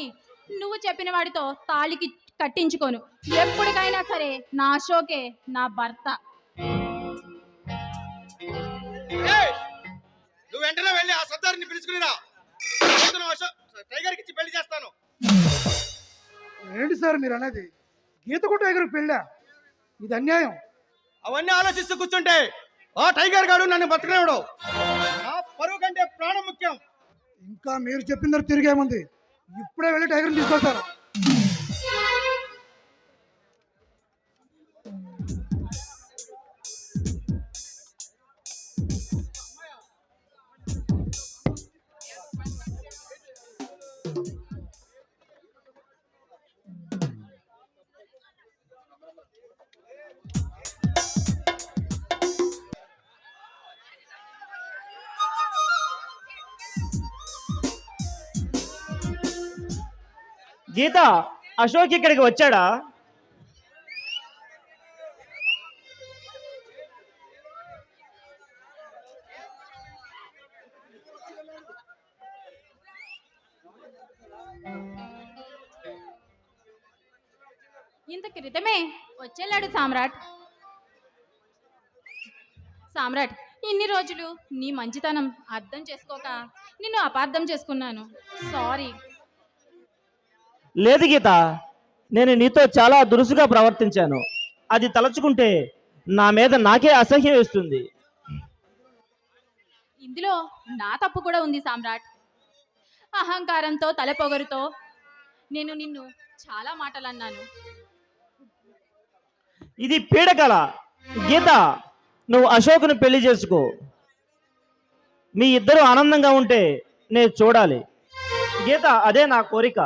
నువ్వు చెప్పిన వాడితో తాళికి కట్టించుకోను. ఎప్పటికైనా సరే నా అశోకే నా భర్త.
ఏయ్! నువ్వు వెంటనే వెళ్ళి ఆ సర్దార్ని పిలుచుకుని రా. టైగర్కి ఇచ్చి పెళ్లి చేస్తాను.
ఏంటి సార్ మీరు అనేది? గీత కూడా టైగర్కి పెళ్ళా? ఇది అన్యాయం.
అవన్నీ ఆలోచిస్తూ కూర్చుంటే ఆ టైగర్ గాడు నన్ను బతకనివ్వడు. నా పరువు కంటే ప్రాణం ముఖ్యం.
ఇంకా మీరు చెప్పిన తిరిగేముంది? ఇప్పుడే వెళ్ళి టైగర్ని తీసుకొస్తారు.
గీత, అశోక్ ఇక్కడికి వచ్చాడా?
ఇంత క్రితమే వచ్చేళ్ళాడు సామ్రాట్. సామ్రాట్, ఇన్ని రోజులు నీ మంచితనం అర్థం చేసుకోక నిన్ను అపార్థం చేసుకున్నాను. సారీ.
లేదు గీత, నేను నీతో చాలా దురుసుగా ప్రవర్తించాను. అది తలచుకుంటే నా మీద నాకే అసహ్యం వేస్తుంది.
ఇందులో నా తప్పు కూడా ఉంది సామ్రాట్. అహంకారంతో తలపొగరుతో నేను నిన్ను చాలా మాటలు అన్నాను.
ఇది పీడకల. గీత, నువ్వు అశోక్ను పెళ్లి చేసుకో. మీ ఇద్దరు ఆనందంగా ఉంటే నేను చూడాలి. గీత, అదే నా కోరిక.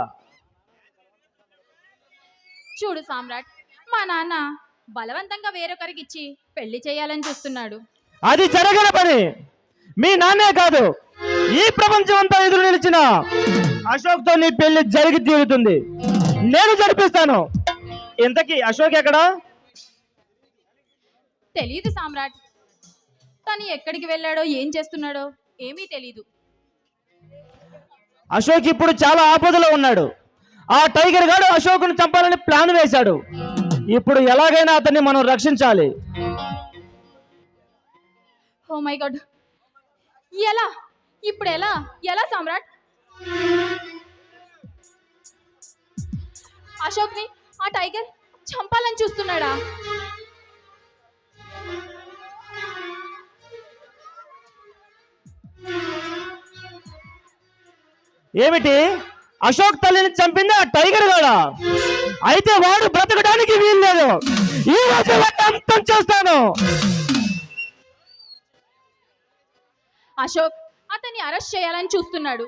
చూడు సామ్రాట్, మా నాన్న బలవంతంగా వేరొకరికి ఇచ్చి పెళ్లి చేయాలని చూస్తున్నాడు.
అది జరగని పని. మీ నాన్నే కాదు, ఈ ప్రపంచం అంతా ఎదురు నిలిచిన అశోక్తో నీ పెళ్లి జరిగి తీరుతుంది. నేను జరిపిస్తాను. ఇంతకీ అశోక్ ఎక్కడా?
తెలీదు సామ్రాట్. తను ఎక్కడికి వెళ్ళాడో ఏం చేస్తున్నాడో ఏమీ తెలీదు.
అశోక్ ఇప్పుడు చాలా ఆపదలో ఉన్నాడు. ఆ టైగర్ గాడు అశోక్ను చంపాలని ప్లాన్ వేశాడు. ఇప్పుడు ఎలాగైనా అతన్ని మనం రక్షించాలి.
ఓ మై గాడ్, ఎలా? ఇప్పుడు ఎలా ఎలా సామ్రాట్? అశోక్ని ఆ టైగర్ చంపాలని చూస్తున్నాడా?
ఏమిటి? అశోక్ తల్లిని చంపింది ఆ టైగర్ గాడా? అయితే వాడు బ్రతకడానికి వీల్లేదు. ఈ రోజు వాడిని అంతం చేస్తాను.
అశోక్ అతన్ని అరెస్ట్ చేయాలని చూస్తున్నాడు.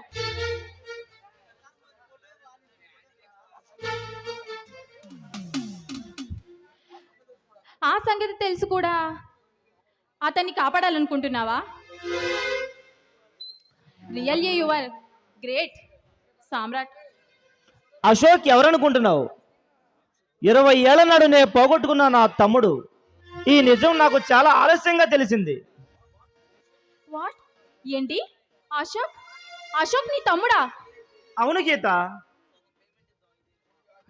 ఆ సంగతి తెలుసు కూడా అతన్ని కాపాడాలనుకుంటున్నావా? రియల్లీ యు ఆర్ గ్రేట్ సామ్రాట్.
అశోక్ ఎవరనుకుంటున్నావు? 20 ఏళ్ల నాడు నేను పోగొట్టుకున్న నా తమ్ముడు. ఈ నిజం నాకు చాలా ఆలస్యంగా తెలిసింది.
వాట్? ఏంటి? అశోక్ అశోక్ నీ తమ్ముడా?
అవును గీత.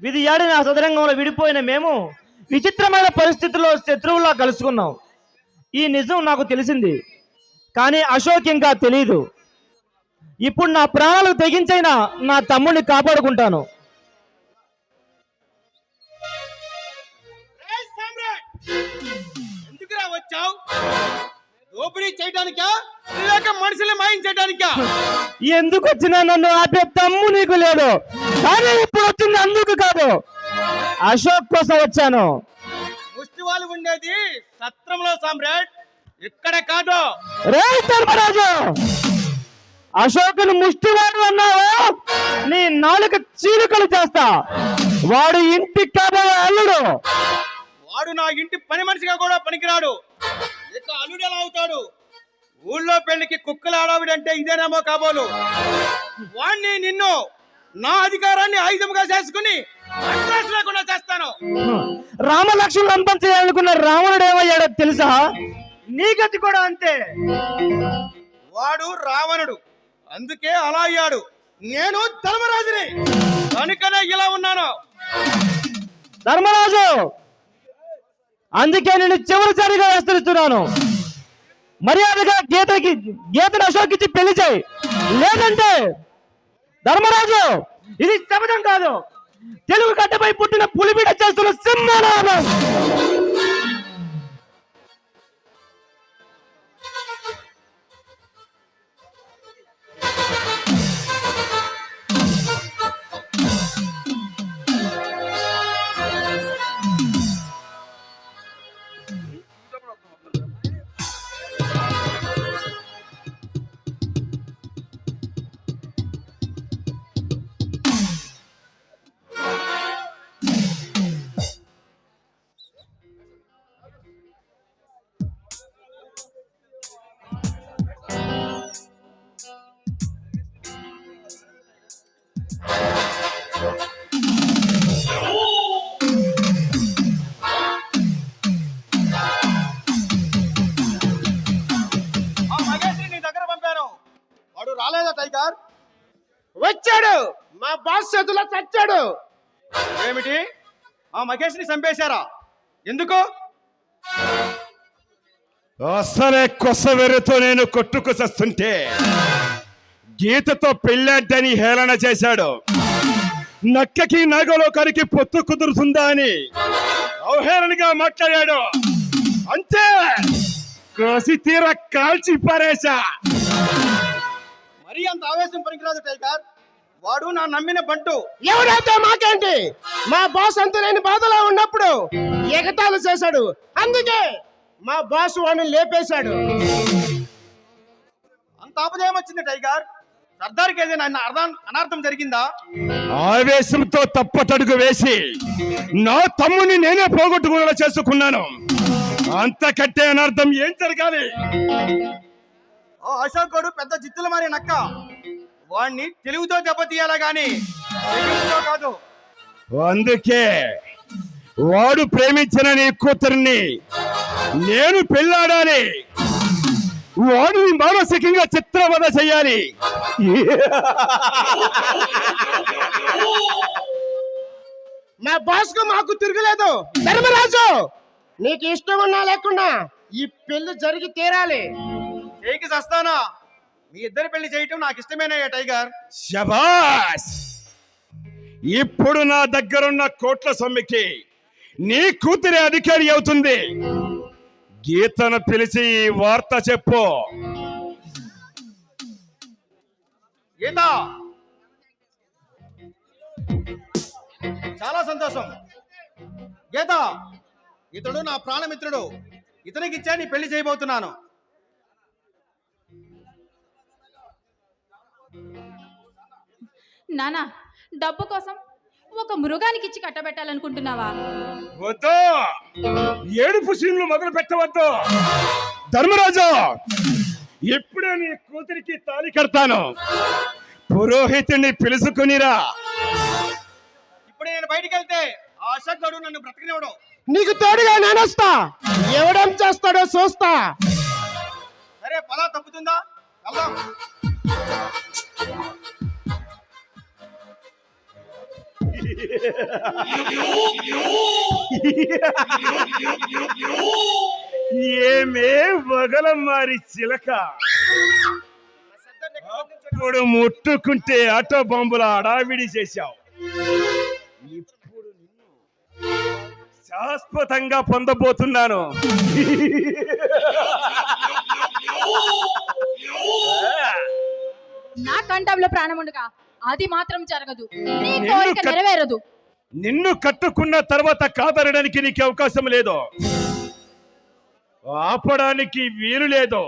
విధి ఆడిన సదరంగంలో విడిపోయిన మేము విచిత్రమైన పరిస్థితుల్లో శత్రువులా కలుసుకున్నాం. ఈ నిజం నాకు తెలిసింది, కానీ అశోక్ ఇంకా తెలియదు. ఇప్పుడు నా ప్రాణాలకు తెగించైనా నా తమ్ముడిని కాపాడుకుంటాను.
రేయ్ సామ్రాట్, ఎందుకురా వచ్చావు? దోపిడీ చేయడానికా లేక మనుషుల్ని మాయం చేయడానికా?
ఎందుకు వచ్చినా నన్ను ఆపే తమ్ము నీకు లేదు, కానీ ఇప్పుడు వచ్చింది అందుకు కాదు. అశోక్ కోసం వచ్చాను.
ముష్టి వాళ్ళు ఉండేది సత్రంలో సామ్రాట్, ఇక్కడ కాదు.
రే ధర్మరాజు, అశోకుని ముష్టివాడు అన్నావా? నీ నాలుక చీలికలు చేస్తా. వాడు ఇంటికి కాబోయే అల్లుడు.
వాడు నా ఇంటి పని మనిషిగా కూడా పనికిరాడు. ఇక అల్లుడు ఎలా అవుతాడు? ఊళ్ళో పెళ్లికి కుక్కలు ఆడావిడంటే ఇదేనేమో కాబోలు. వాణ్ణి నిన్ను నా అధికారాన్ని ఆయుధంగా చేసుకుని అడ్రస్ లేకుండా చేస్తాను.
రామలక్ష్మణులు అంతం చేయాలనుకున్న రావణుడు ఏమయ్యాడో తెలుసా? నీ గతి కూడా అంతే.
వాడు రావణుడు, అందుకే అలా అయ్యాడు. నేను ధర్మరాజుని, కనుకనే ఇలా ఉన్నాను.
ధర్మరాజు, అందుకే నేను చివరిసారిగా హెచ్చరిస్తున్నాను. మర్యాదగా గీతను అశోక్ ఇచ్చి పెళ్లి చేయి. లేదంటే ధర్మరాజు, ఇది శపథం కాదు, తెలుగు గడ్డపై పుట్టిన పులిబిడ చేస్తున్న సింహనాదం.
రాలేదా టైగర్? వచ్చాడు, మా బాస్ చేతిలో చచ్చాడు. ఏమిటి? ఆ మహేష్ ని చంపేశారా? ఎందుకు?
అసలే కొసవెరతో నేను కొట్టుకు చస్తుంటే గీతతో పెళ్ళాడని హేళన చేశాడు. నక్కకి నాగలోకానికి పొత్తు కుదురుతుందా అని అవహేళనగా మాట్లాడాడు. అంతే కోసి తీర కాల్చి పారేశా.
మరీ అంత ఆవేశం పనికిరాదు టైగర్. వాడు నా నమ్మిన బంటు.
ఎవరైతే మాకేంటి, మా బాస్ అంతలేని బాధలో ఉన్నప్పుడు ఎగతాళి చేశాడు, అందుకే మా బాస్ వాడిని లేపేశాడు.
అంత ఆపదయం వచ్చింది టైగర్? సర్దార్కి ఏదైనా అనార్థం జరిగిందా?
ఆవేశంతో తప్పటడుగు వేసి నా తమ్ముని నేనే పోగొట్టుకునేలా చేసుకున్నాను. అంతకంటే అనర్థం ఏం జరగాలి?
ఆ అశోక్ గడు పెద్ద జిత్తుల మారి నక్క. వాణ్ణి తెలివితో దెబ్బతీయాలా గాని తెలివితో కాదు.
అందుకే వాడు ప్రేమించిన నీ కూతురిని నేను పెళ్ళాడాలి. వాడిని మానసికంగా చిత్రవద చెయ్యాలి.
మా బాస్ కు మాకు తిరగలేదు. ధర్మరాజు, నీకు ఇష్టం ఉన్నా లేకున్నా ఈ పెళ్లి జరిగి తీరాలి.
చేయికి సస్తానా? మీ ఇద్దరి పెళ్లి చేయటం నాకు ఇష్టమేనయ్యా టైగర్.
శబాస్! ఇప్పుడు నా దగ్గరున్న కోట్ల సొమ్మికి నీ కూతురి అధికారి అవుతుంది. గీతను పిలిచి ఈ వార్త చెప్పు.
గీత, చాలా సంతోషం. గీత, ఇతడు నా ప్రాణమిత్రుడు. ఇతనికి ఇచ్చా నీ పెళ్లి చేయబోతున్నాను.
నానా, డబ్బు కోసం ఒక మృగానికి ఇచ్చి కట్టబెట్టాలనుకుంటున్నావా?
వద్దు, ఏడుపు సీన్లు మొదలు పెట్టవద్దు. ధర్మరాజు, ఇప్పుడే నీ కూతురికి తాళి కడతాను. పురోహితుడిని పిలుచుకునిరా.
ఇప్పుడు నేను బయటికి వెళ్తే ఆ అశోక్ గడు నన్ను బ్రతకనివ్వడు.
నీకు తోడుగా నేనొస్తా. ఎవడేం చేస్తాడో చూస్తా.
సరే, పలా తప్పుతుందా? వెళ్దాం.
ఏమే వగలమ్మారి చిలక, అప్పుడు ముట్టుకుంటే ఆటో బాంబుల అడావిడి చేశావు. ఇప్పుడు నిన్ను శాశ్వతంగా పొందబోతున్నాను.
నా కంఠంలో ప్రాణముండగా అది మాత్రం జరగదు. నీ కోరిక నెరవేరదు.
నిన్ను కట్టుకున్న తర్వాత కాదనడానికి నీకు అవకాశం లేదు, ఆపడానికి వీలు లేదు.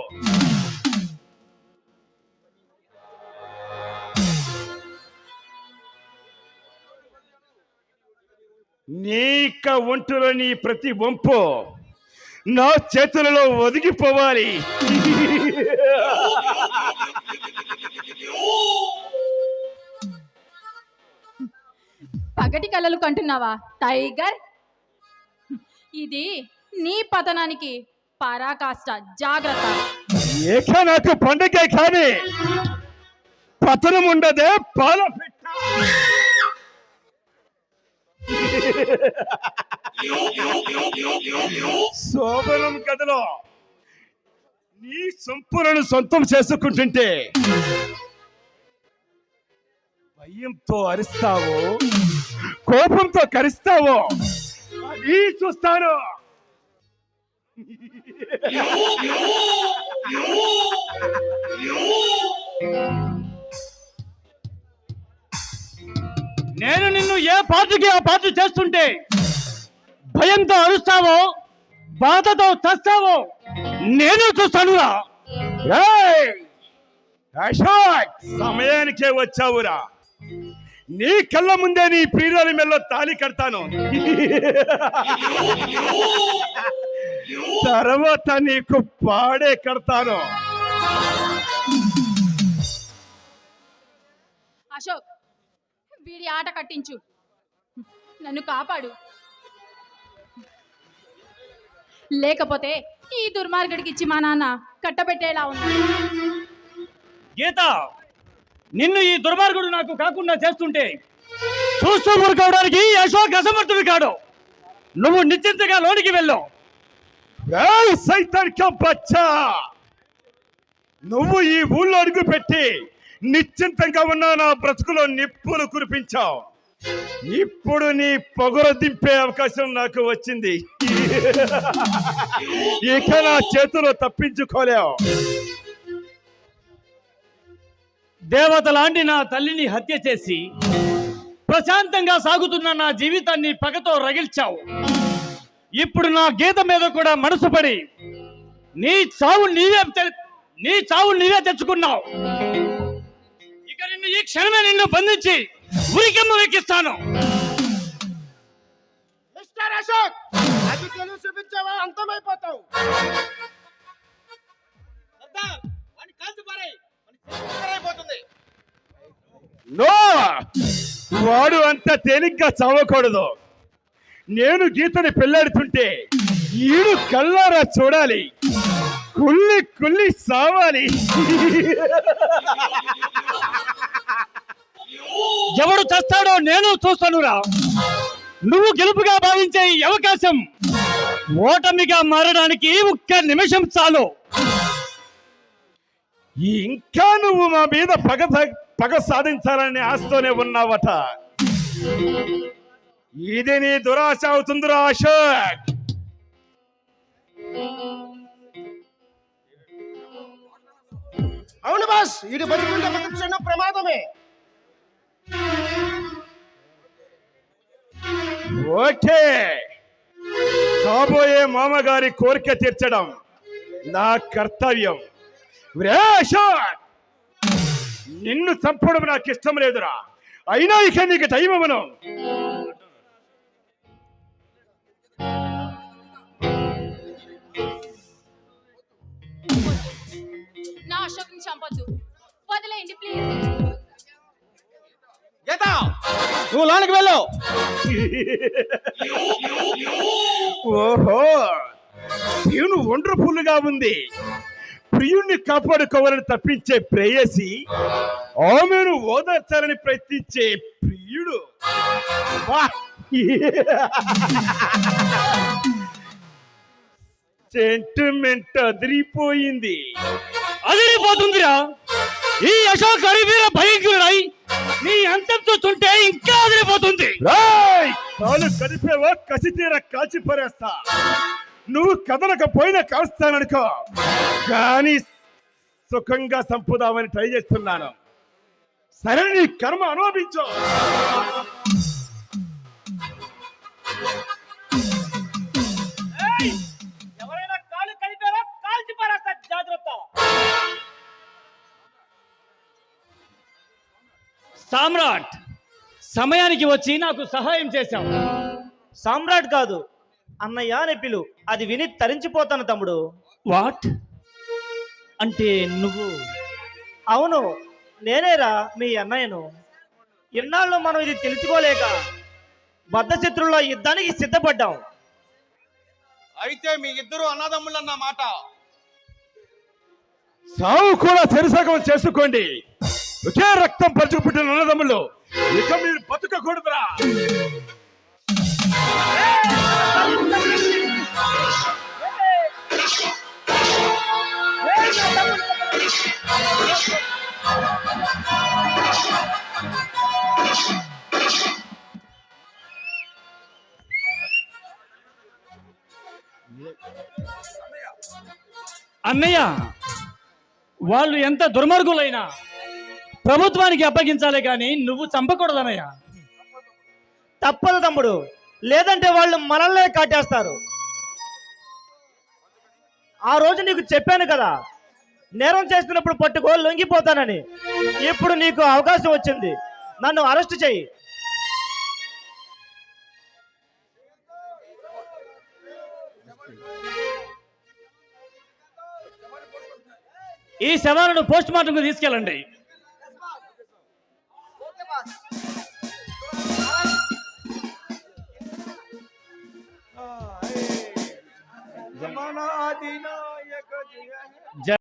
నీక ఒంటులో నీ ప్రతి వంపు నా చేతులలో ఒదిగిపోవాలి.
పగటి కలలు కంటున్నావా టైగర్? ఇది నీ పతనానికి పరాకాష్ట. జాగ్రత్త.
ఏక నాకు పండుగ కానీ పతనం ఉండదే. పాల పెట్ట శోభనం గదిలో నీ సంపూర్ణను సొంతం చేసుకుంటుంటే భయంతో అరిస్తావో, కోపంతో కరిస్తావో అది చూస్తాను.
నేను నిన్ను ఏ పార్టీకి ఆ పార్టీ చేస్తుంటే భయంతో అరుస్తావో, బాధతో చస్తావో నేను చూస్తానురా.
అశోక్, సమయానికే వచ్చావురా. నీ కళ్ళ ముందే నీ ప్రియురాలి మెల్లో తాళి కడతాను. తర్వాత నీకు పాడే కడతాను.
అశోక్, వీడి ఆట కట్టించు. నన్ను కాపాడు. లేకపోతే ఈ దుర్మార్గుడికి ఇచ్చి మా నాన్న కట్టబెట్టేలా ఉంది.
గీత, నిన్ను ఈ దుర్మార్గుడు నాకు కాకుండా చేస్తుంటే చూస్తూ ఊరుకోవడానికి అశోక్ అసమర్థుడు కాడు. నువ్వు నిశ్చింతగా లోనికి వెళ్ళు.
సైతాన్ కా బచ్చా, నువ్వు ఈ ఊళ్ళో అడుగు పెట్టి నిశ్చింతంగా ఉన్న నా బ్రతుకులో నిప్పులు కురిపించావు. ఇప్పుడు నీ పొగరు దింపే అవకాశం నాకు వచ్చింది. ఇక నా చేతిలో తప్పించుకోలేవు.
దేవత లాంటి నా తల్లిని హత్య చేసి ప్రశాంతంగా సాగుతున్న నా జీవితాన్ని పగతో రగిల్చావు. ఇప్పుడు నా గీత మీద కూడా మనసు పడి నీ చావు నీవే తెచ్చుకున్నావు. ఇక నిన్ను ఈ క్షణమే నిన్ను బంధించి ఉరికెమ్మ వెక్కిస్తాను.
మిస్టర్ అశోక్, అది తెలుగు చూపించావా అంతమైపోతావు.
నో, వాడు అంత తేలిగ్గా చావకూడదు. నేను గీతని పెళ్ళాడుతుంటే ఈడు కల్లారా చూడాలి, కుళ్ళి కుళ్ళి సావాలి.
ఎవడు చస్తాడో నేను చూస్తానురా. నువ్వు గెలుపుగా భావించే ఈ అవకాశం ఓటమిగా మారడానికి ఒక్క నిమిషం చాలు.
ఇంకా నువ్వు మా మీద పగ సాధించాలనే ఆశతోనే ఉన్నావట. ఇది నీ దురాశ అవుతుందిరా అశోక్.
అవును బాస్, ఇది బతుకుంటే బతుకున్న ప్రమాదమే.
ఓకే, కాబోయే మామగారి కోరిక తీర్చడం నా కర్తవ్యం. రే అశోక్, నిన్ను చంపడం నాకు ఇష్టం లేదురా. అయినా ఇక నీకు టైం ఇవ్వను.
నా అశోక్ని చంపొద్దు, వదిలేయండి ప్లీజ్.
గీత, నువ్వు లోనికి వెళ్ళు.
ఓహో, నేను వండర్ఫుల్ గా ఉంది. ప్రియుణ్ణి కాపాడుకోవాలని తప్పించే ప్రేయసి, ఆమెను ఓదార్చాలని ప్రయత్నించే ప్రియుడు. సెంటిమెంట్ అదిరిపోయింది.
అదిరిపోతుందిరా. ఈ అశోక్ అరివీర భయంకరుడై నీ అంతం చూస్తుంటే ఇంకా అదిరిపోతుంది.
కాలు కదిపేవా కసి తీర కాల్చి పరేస్తా. నువ్వు కదలకపోయినా కాల్స్తాననుకో, కానీ సుఖంగా సంపుదామని ట్రై చేస్తున్నాను. సరే, నీ కర్మ అనుభవించు.
ఎవరైనా కాలు కలిపారా కాల్చి పారేస్తా, జాగ్రత్త.
సామ్రాట్, సమయానికి వచ్చి నాకు సహాయం చేశావు.
సామ్రాట్ కాదు, అన్నయ్య అని పిలు. అది విని తరించిపోతాను తమ్ముడు.
వాట్ అంటే నువ్వు?
అవును, నేనేరా మీ అన్నయ్యను. ఇన్నాళ్ళు మనం ఇది తెలుసుకోలేక బద్ధశత్రువుల యుద్ధానికి సిద్ధపడ్డాం.
అయితే మీ ఇద్దరు అన్నదమ్ములన్న మాట.
సావు కూడా చెరుసగం చేసుకోండి. ఒకే రక్తం పంచుకు పుట్టిన అన్నదమ్ములు. ఇక మీరు బతుకకూడదురా.
అన్నయ్య, వాళ్ళు ఎంత దుర్మార్గులైనా ప్రభుత్వానికి అప్పగించాలి కానీ నువ్వు చంపకూడదన్నయ్య.
తప్పదు తమ్ముడు, లేదంటే వాళ్ళు మనల్నే కాటేస్తారు. ఆ రోజు నీకు చెప్పాను కదా, నేరం చేస్తున్నప్పుడు పట్టుకో, లొంగిపోతానని. ఇప్పుడు నీకు అవకాశం వచ్చింది, నన్ను అరెస్ట్ చెయ్యి.
ఈ శవాలను పోస్ట్ మార్టం కు తీసుకెళ్ళండి.
జమానా అధినాయక జయ